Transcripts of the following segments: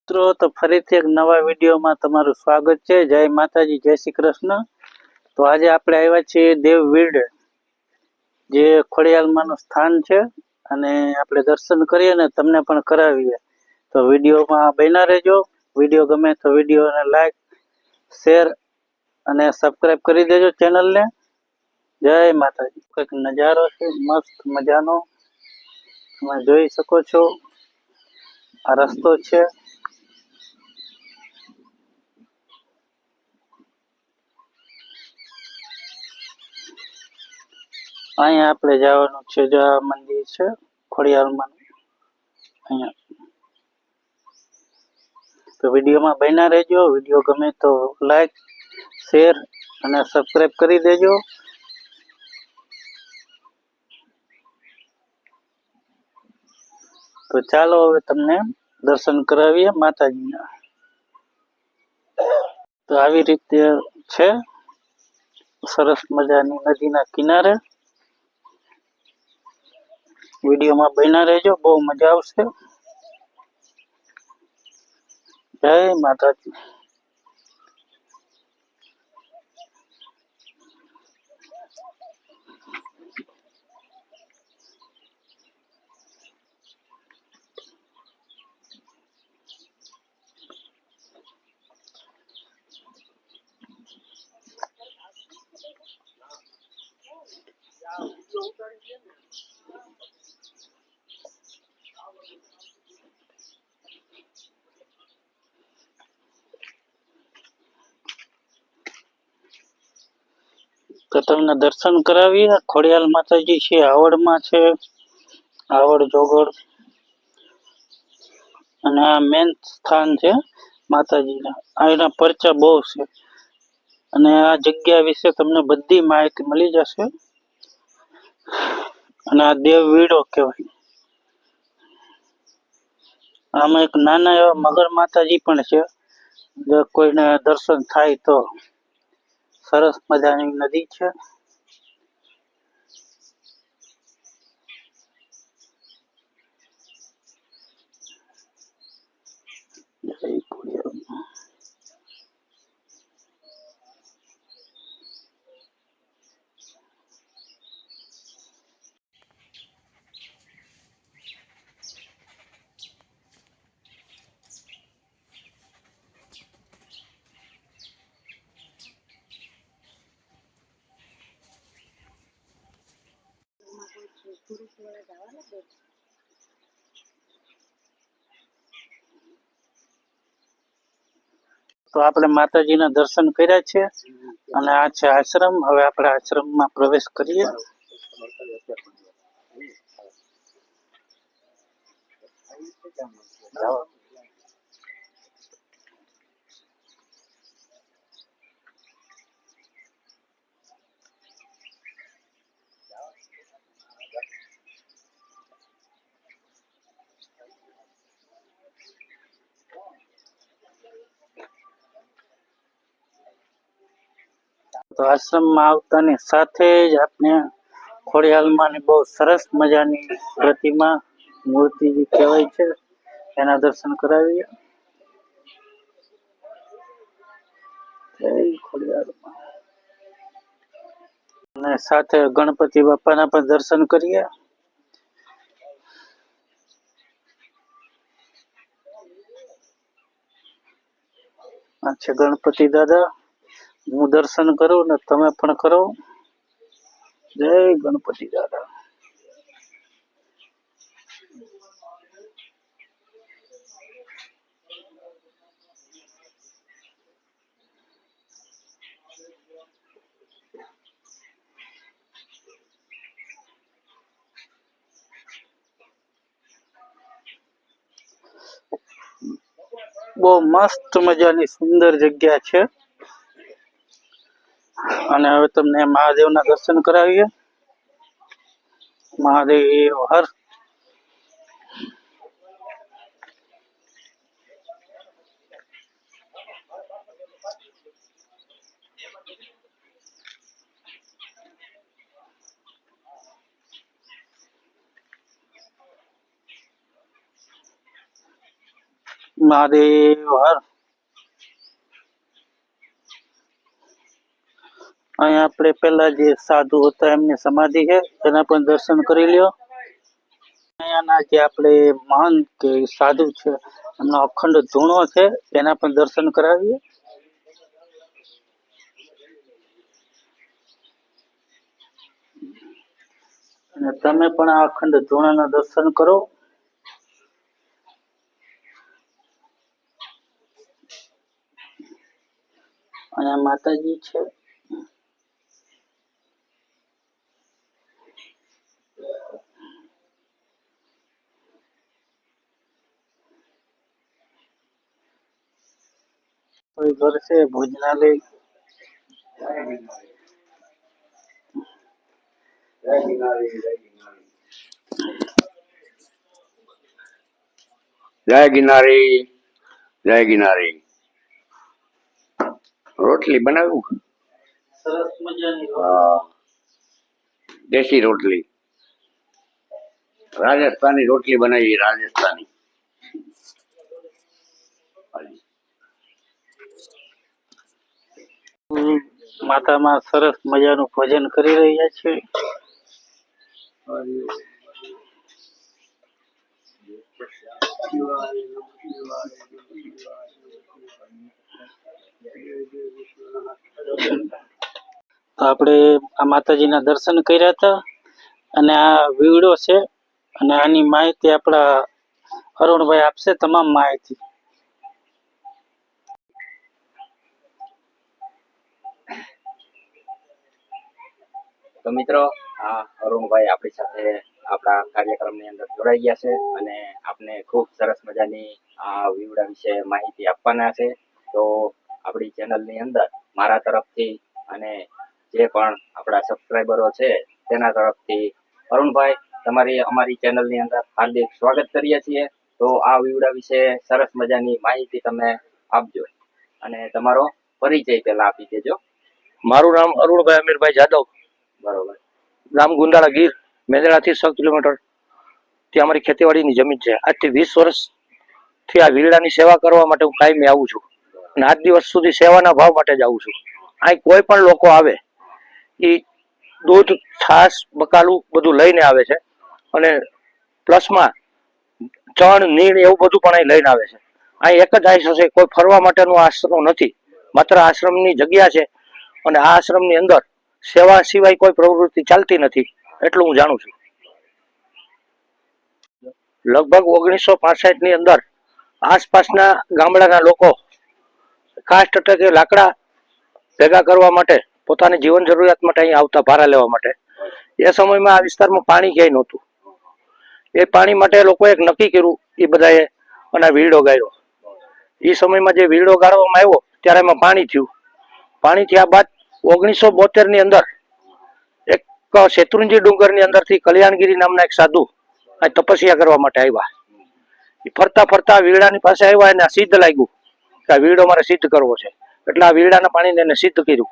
મિત્રો, તો ફરીથી એક નવા વિડીયોમાં તમારું સ્વાગત છે. જય માતાજી, જય શ્રી કૃષ્ણ. તો આજે આપણે આવ્યા છીએ દેવવીડ, જે ખોડિયાલમાંનું સ્થાન છે, અને આપણે દર્શન કરીએ ને તમને પણ કરાવીએ. તો વિડીયોમાં બન્યા રહેજો. વિડીયો ગમે તો વિડીયોને લાઈક, શેર અને સબસ્ક્રાઈબ કરી દેજો ચેનલને. જય માતાજી. કંઈક નજારો છે મસ્ત મજાનો, તમે જોઈ શકો છો. આ રસ્તો છે. અહીંયા આપણે જવાનું છે, જો આ મંદિર છે ખોડિયાલમાં. અહીંયા તો વિડીયોમાં બન્યા રહેજો. વિડીયો ગમે તો લાઈક, શેર અને સબસ્ક્રાઈબ કરી દેજો. તો ચાલો હવે તમને દર્શન કરાવીએ માતાજીના. તો આવી રીતે છે, સરસ મજાની નદીના કિનારે. વિડીયોમાં બન્યા રહેજો, બહુ મજા આવશે. જય માતાજી. તો તમને દર્શન કરાવીએ. ખોડિયાલ માતાજી છે, આવડમાં છે, આવડ જોગડ, અને આ મેન સ્થાન છે માતાજીના. એના પરચા બહુ છે, અને આ જગ્યા વિશે તમને બધી માહિતી મળી જશે. અને આ દેવવીડો કહેવાય. આમાં એક નાના એવા મગર માતાજી પણ છે, જો કોઈને દર્શન થાય તો. સરસ મજાની નદી છે. જય ખોડિયાર. તો આપણે માતાજીના દર્શન કર્યા છે, અને આ છે આશ્રમ. હવે આપણે આશ્રમમાં પ્રવેશ કરીએ. તો આશ્રમમાં આવતાની સાથે જ આપણે ખોડિયાલમાંની બહુ સરસ મજાની પ્રતિમા, મૂર્તિ જે કહેવાય છે, એના દર્શન કરાવીએ. જય ખોડિયારમાં. અને સાથે ગણપતિ બાપાના પણ દર્શન કરીએ. આ છે ગણપતિ દાદા. હું દર્શન કરું ને તમે પણ કરો. જય ગણપતિ દાદા. બહુ મસ્ત મજાની સુંદર જગ્યા છે. અને હવે તમને મહાદેવના દર્શન કરાવીએ. મહાદેવ હર. મહાદેવ હર. અહીંયા આપણે પેલા જે સાધુ હતા એમની સમાધિ છે એના પણ દર્શન કરી લ્યો. અહીંયાના જે આપણે મહંત કે સાધુ છે એમનો અખંડ ધૂણો છે એના પણ દર્શન કરાવીએ. અને તમે પણ આ અખંડ ધૂણાના દર્શન કરો. અહીંયા માતાજી છે. કોઈ ઘર છે ભોજનાલય. જય ગિરનારી, જય ગિરનારી. રોટલી બનાવ્યું, સરસ મજાની દેશી રોટલી, રાજસ્થાની રોટલી બનાવી. રાજસ્થાની માતામાં સરસ મજાનું ભજન કરી રહ્યા છે. તો આપણે આ માતાજીના દર્શન કર્યા હતા અને આ વીવડો છે અને આની માહિતી આપણા અરુણભાઈ આપશે. તમામ માહિતી. તો મિત્રો, આ અરુણભાઈ આપણી સાથે આપણા કાર્યક્રમની અંદર જોડાઈ ગયા છે અને આપને ખૂબ સરસ મજાની આ વીવડા વિશે માહિતી આપવાના છે. તો આપણી ચેનલની અંદર મારા તરફથી અને જે પણ આપણા સબસ્ક્રાઈબરો છે તેના તરફથી અરુણભાઈ તમારી અમારી ચેનલની અંદર હાર્દિક સ્વાગત કરીએ છીએ. તો આ વીવડા વિશે સરસ મજાની માહિતી તમે આપજો અને તમારો પરિચય પહેલા આપી દેજો. મારું નામ અરુણભાઈ અમીરભાઈ જાદવ, બરોબર. ગામ ગુંદાળા, ગીર. મેંદડાથી 6 કિલોમીટર ત્યાં અમારી ખેતીવાડીની જમીન છે. આજથી 20 વર્ષથી આ વીરડાની સેવા કરવા માટે હું કાયમી આવું છું અને આજ દિવસ સુધી સેવાના ભાવ માટે જ આવું છું. અહીં કોઈ પણ લોકો આવે એ દૂધ, છાશ, બકાલું બધું લઈને આવે છે અને પ્લસમાં ચણ, નીણ એવું બધું પણ અહીં લઈને આવે છે. અહીં એક જ આશ્રમ છે, કોઈ ફરવા માટેનો આશ્રમ નથી, માત્ર આશ્રમની જગ્યા છે અને આ આશ્રમની અંદર સેવા સિવાય કોઈ પ્રવૃત્તિ ચાલતી નથી એટલું હું જાણું છું. લગભગ 1965 ની અંદર આસપાસના ગામડાના લોકો કાસ્ટ ટકે લાકડા ભેગા કરવા માટે પોતાની જીવન જરૂરિયાત માટે અહીં આવતા ભાડા લેવા માટે. એ સમયમાં આ વિસ્તારમાં પાણી ક્યાંય નહોતું. એ પાણી માટે લોકોએ એક નક્કી કર્યું એ બધાએ અને વીરડો ગાળ્યો. એ સમયમાં જે વીરડો ગાળવામાં આવ્યો ત્યારે એમાં પાણી થયું. પાણી થયા બાદ 1972 ની અંદર એક શેત્રુંજી ડુંગરની અંદરથી કલ્યાણગીરી નામના એક સાધુ આ તપસ્યા કરવા માટે આવ્યા. એ ફરતા ફરતા વીરડાની પાસે આવ્યા અને સિદ્ધ લાગ્યું કે આ વીરડો મારે સિદ્ધ કરવો છે. એટલે આ વીરડાના પાણીને એને સિદ્ધ કર્યું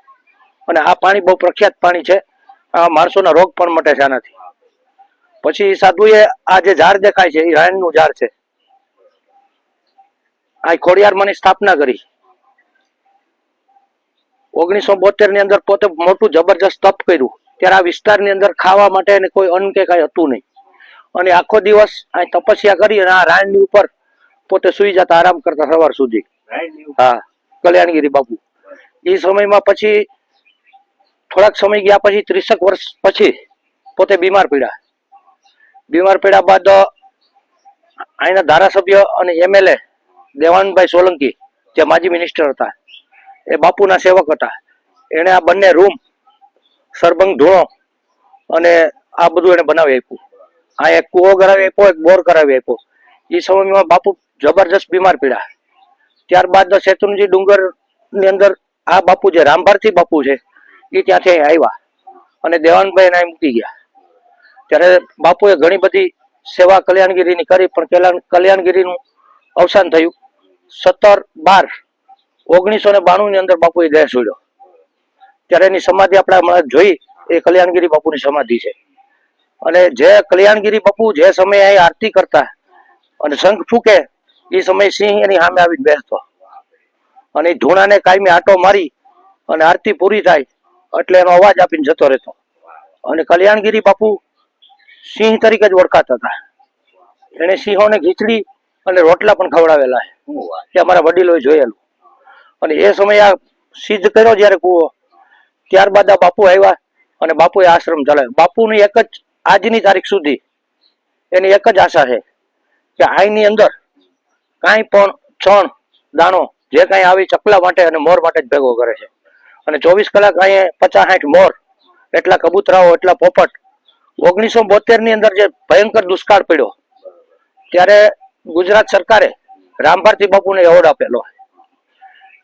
અને આ પાણી બહુ પ્રખ્યાત પાણી છે. આ માણસોના રોગ પણ મટે છે આનાથી. પછી સાધુએ આ જે ઝાડ દેખાય છે એ રાયણનું ઝાડ છે. આ ખોડિયારમાંની સ્થાપના કરી. 1972 ની અંદર પોતે મોટું જબરજસ્ત તપ કર્યું. ત્યારે આ વિસ્તારની અંદર ખાવા માટે કોઈ અન્ન કે કઈ હતું નહીં અને આખો દિવસ અહીં તપસ્યા કરી અને આ રાયણની ઉપર પોતે સુઈ જતા, આરામ કરતા સવાર સુધી. હા, કલ્યાણગીરી બાપુ. એ સમયમાં પછી થોડાક સમય ગયા પછી 30 વર્ષ પછી પોતે બીમાર પડ્યા. બીમાર પડ્યા બાદ અહીંના ધારાસભ્ય અને MLA દેવાનભાઈ સોલંકી જે માજી મિનિસ્ટર હતા એ બાપુના સેવક હતા. એને આ બંને રૂમ, સરભંગ ધૂણો અને આ બધું એને બનાવી આપ્યું. આ એક કૂવો કરાવી આપ્યો, એક બોર કરાવી આપ્યો. એ સમયમાં બાપુ જબરજસ્ત બીમાર પડ્યા. ત્યારબાદ શેત્રુંજી ડુંગર ની અંદર આ બાપુ જે રામભારતી બાપુ છે એ ત્યાંથી આવ્યા અને દેવાનભાઈ એને મૂકી ગયા. ત્યારે બાપુએ ઘણી બધી સેવા કલ્યાણગીરીની કરી પણ કલ્યાણગીરીનું અવસાન થયું 17/12/1992 ની અંદર બાપુએ દેહ છોડ્યો. ત્યારે એની સમાધિ આપણે હમણાં જોઈ, એ કલ્યાણગીરી બાપુની સમાધિ છે. અને જે કલ્યાણગીરી બાપુ જે સમયે અહીં આરતી કરતા અને શંખ ફૂકે એ સમયે સિંહ એની સામે આવીને બેસતો અને એ ધૂણાને કાયમી આટો મારી અને આરતી પૂરી થાય એટલે એનો અવાજ આપીને જતો રહેતો. અને કલ્યાણગીરી બાપુ સિંહ તરીકે જ ઓળખાતા હતા. એને સિંહોને ખીચડી અને રોટલા પણ ખવડાવેલા છે, અમારા વડીલોએ જોયેલું. અને એ સમયે આ સિદ્ધ કર્યો જયારે કૂવો, ત્યારબાદ આ બાપુ આવ્યા અને બાપુએ આશ્રમ ચલાવ્યો. બાપુની એક જ આજની તારીખ સુધી એની એક જ આશા છે કે આઈની અંદર કાંઈ પણ ચણ દાણો જે કાંઈ આવી ચકલા માટે અને મોર માટે જ ભેગો કરે છે. અને 24 કલાક અહીંયા 50-60 મોર, એટલા કબૂતરાઓ, એટલા પોપટ. 1972 ની અંદર જે ભયંકર દુષ્કાળ પડ્યો ત્યારે ગુજરાત સરકારે રામભારતી બાપુને એવોર્ડ આપેલો.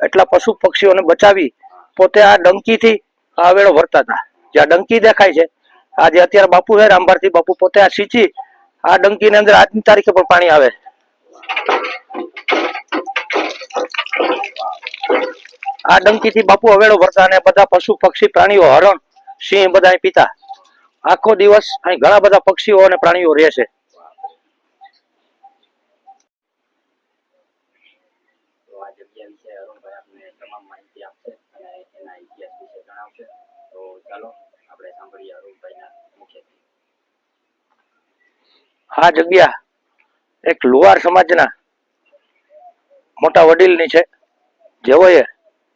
એટલા પશુ પક્ષીઓને બચાવી પોતે આ ડંકીથી આવેલો ભરતા હતા. જ્યાં ડંકી દેખાય છે, આજે અત્યારે બાપુ છે રામભારતી બાપુ, પોતે આ સિંચી આ ડંકીની અંદર આજની તારીખે પણ પાણી આવે. આ ડંકીથી બાપુ હવેળો ભરતા અને બધા પશુ પક્ષી પ્રાણીઓ, હરણ, સિંહ બધા અહીં પીતા. આખો દિવસ અહીં ઘણા બધા પક્ષીઓ અને પ્રાણીઓ રહે છે. તો આ જગ્યા વિશે અરુણભાઈ આપને તમામ માહિતી આપશે અને એના ઇતિહાસ વિશે જણાવશે. તો ચાલો આપણે સાંભળીએ અરુણભાઈના મુખેથી. આ જગ્યા એક લુહાર સમાજના મોટા વડીલની છે, જેઓએ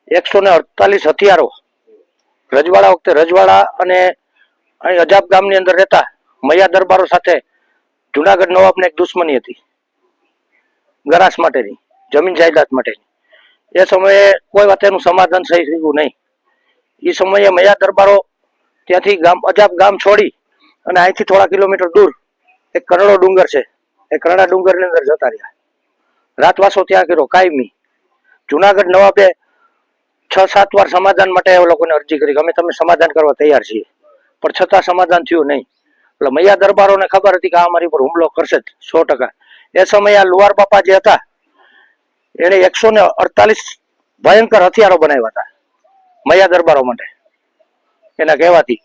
148 હથિયારો રજવાડા વખતે રજવાડા અને અહીં અજાબ ગામની અંદર રહેતા મૈયા દરબારો સાથે જુનાગઢ નવાબને એક દુશ્મની હતી, ગરાસ માટેની, જમીન જાયદાદ માટેની. એ સમયે કોઈ વાત એનું સમાધાન થઈ શક્યું નહીં. એ સમયે મૈયા દરબારો ત્યાંથી અજાબ ગામ છોડી અને અહીંથી થોડા કિલોમીટર દૂર એક કરડો ડુંગર છે, એ કરડા ડુંગરની અંદર જતા રહ્યા. રાતવાસો ત્યાં કર્યો કાયમી. જુનાગઢ નવાબે 6-7 વાર સમાધાન માટે એ લોકોને અરજી કરી, અમે તમે સમાધાન કરવા તૈયાર છીએ, પણ છતાં સમાધાન થયું નહીં. એટલે મૈયા દરબારોને ખબર હતી કે આ અમારી પર હુમલો કરશે જ 100%. એ સમયે આ લુહાર બાપા જે હતા એને 148 ભયંકર હથિયારો બનાવ્યા હતા મૈયા દરબારો માટે એના કહેવાથી.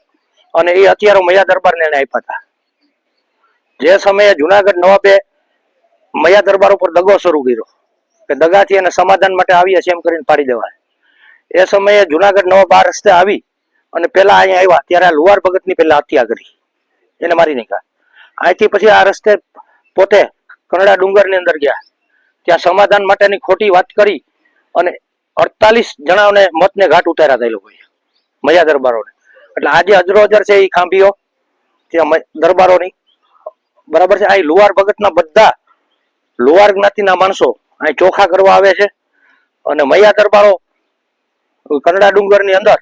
અને એ હથિયારો મૈયા દરબારને એને આપ્યા હતા. જે સમયે જુનાગઢ નવાબે મૈયા દરબાર ઉપર દગો શરૂ કર્યો કે દગાથી એને સમાધાન માટે આવીએ છીએ એમ કરીને પાડી દેવાય. એ સમયે જુનાગઢ નવાબ આ રસ્તે આવી અને પેલા અહીંયા આવ્યા ત્યારે આ લુહાર ભગતની પેલા હત્યા કરી, એને મારી નાખ્યા. અહીંથી પછી આ રસ્તે પોતે કરડા ડુંગરની અંદર ગયા, ત્યાં સમાધાન માટેની ખોટી વાત કરી અને 48 જણાઓને મોતને ઘાટ ઉતાર્યા હતા એ લોકોએ, મૈયા દરબારોને. એટલે આજે અજરો અજર છે એ ખાંભીઓ ત્યાં દરબારોની, બરાબર છે. આ લુહાર ભગતના બધા લુહાર જ્ઞાતિના માણસો અહીં ચોખા કરવા આવે છે અને મૈયા દરબારો કરડા ડુંગરની અંદર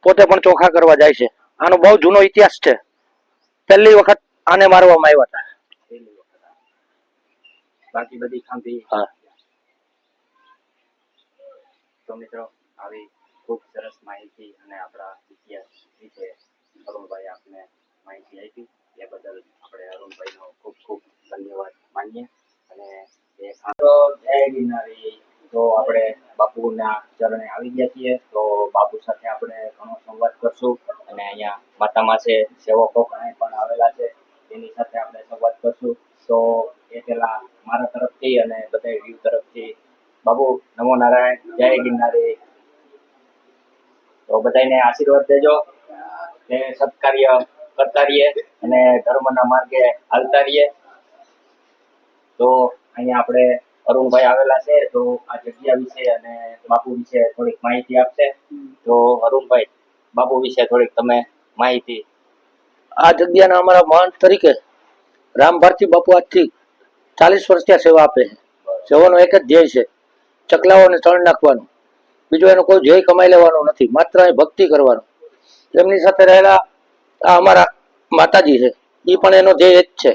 પોતે પણ ચોખા કરવા જાય છે. આનો બહુ જૂનો ઇતિહાસ છે. પહેલી વખત આને મારવામાં આવ્યા હતા. બાકી બધી ખાંભી. હા. તો મિત્રો આવી ખૂબ સરસ માહિતી અને આપણા ઇતિહાસ વિશે અરુણભાઈ આપને માહિતી આપી એ બદલ આપણે અરુણભાઈનો ખૂબ ખૂબ ધન્યવાદ માનીએ. અને જય ગિરનારી. તો આપણે બાપુના ચરણે આવી ગયા છીએ, તો બાપુ સાથે આપણે ઘણો સંવાદ કરશું અને અહીંયા માતામાં છે સેવકો પણ આવેલા છે એની સાથે આપણે સંવાદ કરશું. તો એ પેલા મારા તરફથી અને બધા વ્યૂ તરફથી બાબુ નમો નારાયણ, જય ગિરનારી. તો બધાને આશીર્વાદ દેજો કે સત્કાર્ય કરતા રહીએ અને ધર્મના માર્ગે હાલતા રહીએ. તો અહીંયા આપણે અરુણભાઈ આવેલા છે, તો આ જગ્યા વિશે અને બાપુ વિશે થોડીક માહિતી આપશે. તો અરુણભાઈ, બાપુ વિશે થોડીક તમે માહિતી. આ જગ્યાના અમારા મહંત તરીકે રામભારતી બાપુ આજથી 40 વર્ષ ત્યાં સેવા આપે છે. સેવાનો એક જ ધ્યેય છે, ચકલાઓને ચણ નાખવાનું. બીજો એનો કોઈ ધ્યેય કમાઈ લેવાનો નથી, માત્ર ભક્તિ કરવાનો. એમની સાથે રહેલા આ અમારા માતાજી છે, એ પણ એનો ધ્યેય જ છે.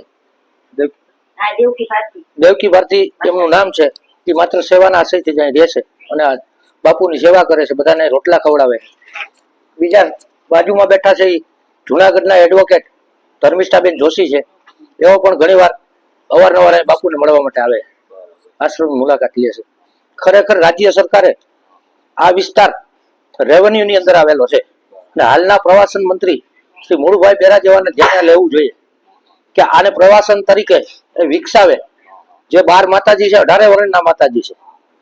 દેવકી ભારતી એમનું નામ છે. એ માત્ર સેવાના આશયથી જાય રહે છે અને આ બાપુની સેવા કરે છે, બધાને રોટલા ખવડાવે. બીજા બાજુમાં બેઠા છે એ જુનાગઢના એડવોકેટ ધર્મિષ્ઠાબેન જોશી છે. એવો પણ ઘણી વાર અવારનવાર બાપુને મળવા માટે આવે, આશ્રમની મુલાકાત લે છે. ખરેખર રાજ્ય સરકારે આ વિસ્તાર રેવન્યુ ની અંદર આવેલો છે અને હાલના પ્રવાસન મંત્રી શ્રી મુળુભાઈ બેરા જેવાને ધ્યાને લેવું જોઈએ કે આને પ્રવાસન તરીકે વિકસાવે જે 12 માતાજી છે 18 વર્ષના માતાજી છે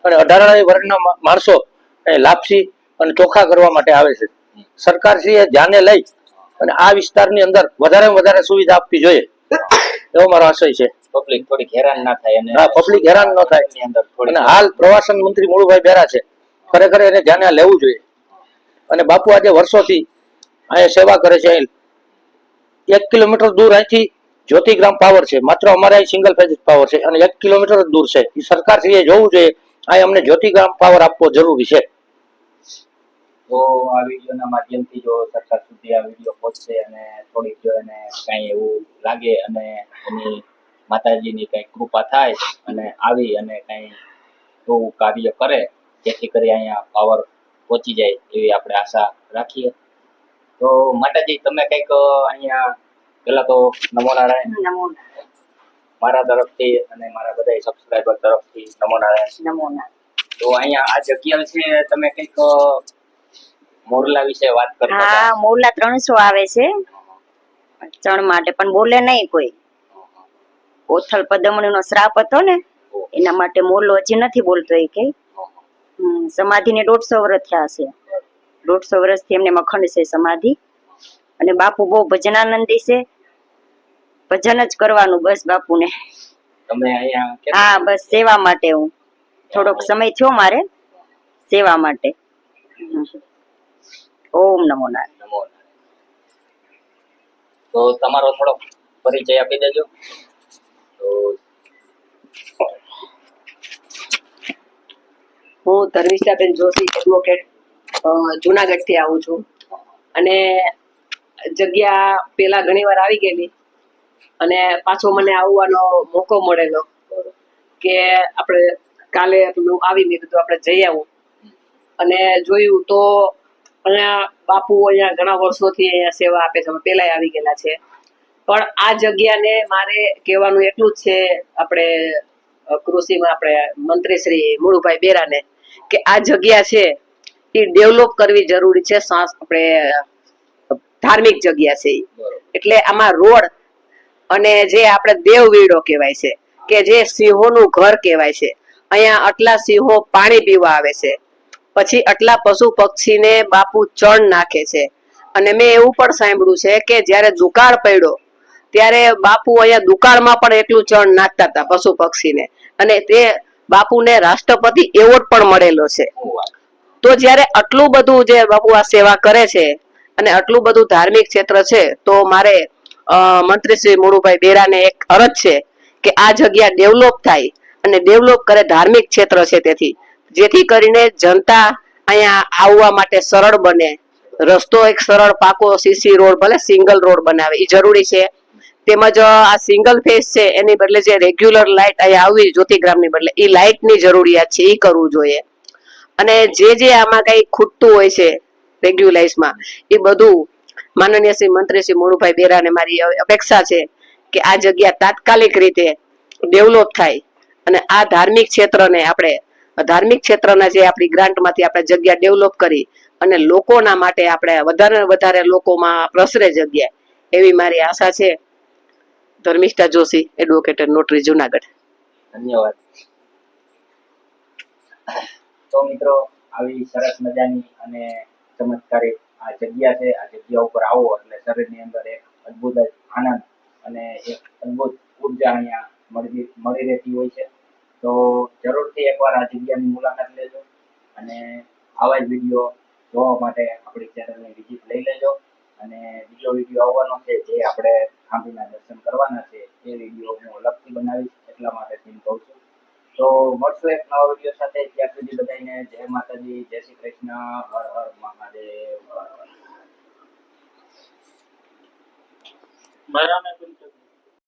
અને 18 વર્ષના માણસો એ લાપસી અને ચોખા કરવા માટે આવે છે. સરકારશ્રીએ ધ્યાને લઈ અને આ વિસ્તારની અંદર વધારેમાં વધારે સુવિધા આપવી જોઈએ એવો મારો આશય છે. પબ્લિક થોડીક હેરાન ના થાય અને હા, પબ્લિક હેરાન ન થાય. ની અંદર થોડીક અને હાલ પ્રવાસન મંત્રી મુળુભાઈ બેરા છે, ખરેખર એને ધ્યાને લેવું જોઈએ. અને બાપુ આજે વર્ષોથી અહીંયા સેવા કરે છે. 1 કિલોમીટર દૂર અહીંથી જ્યોતિગ્રામ પાવર છે, માત્ર અમારે અહીં સિંગલ ફેઝ પાવર છે અને 1 કિલોમીટર જ દૂર છે. એ સરકારશ્રીએ જોવું જોઈએ, અહીં અમને જ્યોતિગ્રામ પાવર આપવો જરૂરી છે. તો આ વિડીયોના માધ્યમથી જો સરકાર સુધી આ વિડીયો પહોંચશે અને થોડીક જો એને કઈ એવું લાગે અને એની માતાજીની કઈ કૃપા થાય અને આવી અને કઈ એવું કાર્ય કરે જેથી કરી અહીંયા પાવર પહોંચી જાય એવી આપણે આશા રાખીએ. તો માતાજી તમે કઈક અહીંયા પેલા તો નમો નારાયણ મારા તરફથી અને મારા બધા સબસ્ક્રાઇબર તરફથી નમો નારાયણ. તો અહીંયા આ જગ્યા છે તમે કઈક મોરલા વિશે વાત કરતા હતા. હા, મોરલા 300 આવે છે ચણ માટે, પણ બોલે નહીં કોઈ. ઓથલ પદમણીનો શ્રાપ હતો ને એના માટે મોરલો હજી નથી બોલતો એ કે. સમાધિને 150 વર્ષ થયા છે. 150 વર્ષથી એમને અખંડ છે સમાધિ. અને બાપુ બહુ ભજનાનંદી છે, ભજન જ કરવાનું બસ બાપુને. તમે અહીંયા હા, બસ સેવા માટે. હું થોડોક સમય થયો મારે સેવા માટે. ઓમ નમો નારાયણ. નમો નારાયણ. તો તમારો થોડો પરિચય આપી દેજો. તો હું ધર્મિષ્ઠાબેન જોશી, એડવોકેટ, જુનાગઢ થી આવું છું. અને જગ્યા પેલા ઘણી વાર આવી ગયેલી અને પાછો મને આવવાનો મોકો મળેલો કે આપણે કાલે આવી મેં કીધું આપણે જઈ આવું. અને જોયું તો અહીંયા બાપુ અહીંયા ઘણા વર્ષોથી અહીંયા સેવા આપે છે, પેલા આવી ગયેલા છે. પણ આ જગ્યાને મારે કહેવાનું એટલું જ છે આપણે કૃષિમાં આપણે મંત્રી શ્રી મુળુભાઈ બેરાને કે આ જગ્યા છે એ ડેવલપ કરવી જરૂરી છે. આપણે ધાર્મિક જગ્યા છે એટલે આમાં રોડ અને જે આપણે દેવવીડો કહેવાય છે કે જે સિંહોનું ઘર કહેવાય છે, અહીંયા આટલા સિંહો પાણી પીવા આવે છે, પછી આટલા પશુ પક્ષીને બાપુ ચણ નાખે છે. અને મેં એવું પણ સાંભળ્યું છે કે જ્યારે દુકાળ પડ્યો ત્યારે બાપુ અહીંયા દુકાળમાં પણ એટલું ચણ નાખતા હતા પશુ પક્ષીને, અને તે બાપુને રાષ્ટ્રપતિ એવોર્ડ પણ મળેલો છે. તો જ્યારે આટલું બધું જે બાપુ આ સેવા કરે છે અને આટલું બધું ધાર્મિક ક્ષેત્ર છે, તો મારે મંત્રી શ્રી મુળુભાઈ બેરાને એક અરજ છે કે આ જગ્યા ડેવલપ થાય અને ડેવલપ કરે ધાર્મિક ક્ષેત્ર છે તેથી, જેથી કરીને જનતા અહીંયા આવવા માટે સરળ બને. રસ્તો એક સરળ પાકો સીસી રોડ, ભલે સિંગલ રોડ બનાવે એ જરૂરી છે. તેમજ આ સિંગલ ફેસ છે એની બદલે જે રેગ્યુલર લાઇટ અહીંયા આવી જ્યોતિગ્રામની બદલે એ લાઇટની જરૂરિયાત છે, એ કરવું જોઈએ. અને જે આમાં કઈ ખૂટતું હોય છે રેગ્યુલાઇઝમાં એ બધું માનનીય શ્રી મંત્રી શ્રી મુળુભાઈ બેરાને મારી અપેક્ષા છે કે આ જગ્યા તાત્કાલિક રીતે ડેવલપ થાય અને આ ધાર્મિક ક્ષેત્રને આપણે ધાર્મિક ક્ષેત્રના જે આપણી ગ્રાન્ટમાંથી આપણે જગ્યા ડેવલપ કરી અને લોકોના માટે આપણે વધારે વધારે લોકોમાં પ્રસરે જગ્યા, એવી મારી આશા છે. Dharmishtha Joshi, advocate notary, Junagadh. ધન્યવાદ. તો મિત્રો આવી સરસ મજાની અને ચમત્કારિક આ જગ્યા છે. આ જગ્યા ઉપર આવો એટલે શરીરની અંદર એક અદ્ભુત આનંદ અને એક અદ્ભુત ઉર્જા અહીંયા મળી રહેતી હોય છે. તો જરૂરથી એકવાર આ જગ્યાની મુલાકાત લેજો અને આવા જ વિડીયો જોવા માટે આપણી ચેનલની વિઝિટ લઈ લેજો. અને બીજો વિડીયો આવવાનો છે જે આપણે ખાંભીના દર્શન કરવાના છે, એ વિડીયો હું અલગથી બનાવીશ, એટલા માટે કહું છું. તો મળશું એક નવા વિડીયો સાથે. ત્યાં સુધી બધાને જય માતાજી, જય શ્રી કૃષ્ણ, હર હર મહાદેવ. મારા